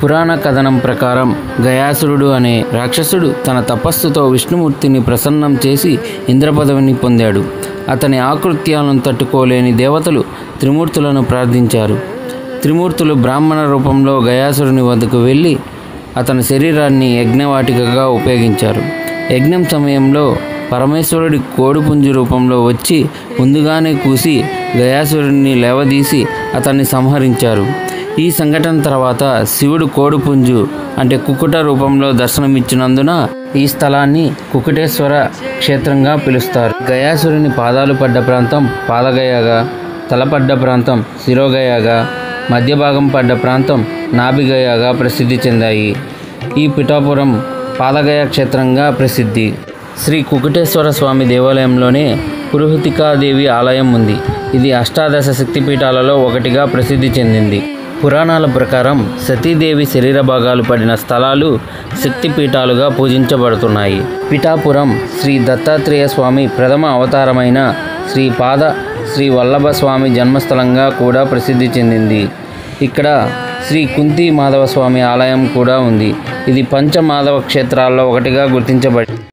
పురాణ కథనం ప్రకారం గయాసురుడు అనే రాక్షసుడు తన తపస్సుతో విష్ణుమూర్తిని ప్రసన్నం చేసి ఇంద్రపదవిని పొందాడు. అతని ఆకృత్యాలను తట్టుకోలేని దేవతలు త్రిమూర్తులను ప్రార్థించారు. త్రిమూర్తులు బ్రాహ్మణ రూపంలో గయాసురుని వద్దకు వెళ్ళి అతని శరీరాన్ని యజ్ఞవాటికగా ఉపయోగించారు. యజ్ఞం సమయంలో పరమేశ్వరుడి కోడిపుంజు రూపంలో వచ్చి ముందుగానే కూసి గయాసురుడిని లేవదీసి అతన్ని సంహరించారు. ఈ సంఘటన తర్వాత శివుడు కోడిపుంజు అంటే కుక్కుట రూపంలో దర్శనమిచ్చినందున ఈ స్థలాన్ని కుకుటేశ్వర క్షేత్రంగా పిలుస్తారు. గయాసురుని పాదాలు పడ్డ ప్రాంతం పాదగయగా, తలపడ్డ ప్రాంతం శిరోగయగా, మధ్య భాగం పడ్డ ప్రాంతం నాభిగయగా ప్రసిద్ధి చెందాయి. ఈ పిఠాపురం పాదగయ క్షేత్రంగా ప్రసిద్ధి. శ్రీ కుకుటేశ్వర స్వామి దేవాలయంలోనే పురుహూతికాదేవి ఆలయం ఉంది. ఇది అష్టాదశ శక్తిపీఠాలలో ఒకటిగా ప్రసిద్ధి చెందింది. పురాణాల ప్రకారం సతీదేవి శరీర భాగాలు పడిన స్థలాలు శక్తిపీఠాలుగా పూజించబడుతున్నాయి. పిఠాపురం శ్రీ దత్తాత్రేయ స్వామి ప్రథమ అవతారమైన శ్రీ వల్లభ స్వామి జన్మస్థలంగా కూడా ప్రసిద్ధి చెందింది. ఇక్కడ శ్రీ కుంతి మాధవ స్వామి ఆలయం కూడా ఉంది. ఇది పంచమాధవ క్షేత్రాల్లో ఒకటిగా గుర్తించబడింది.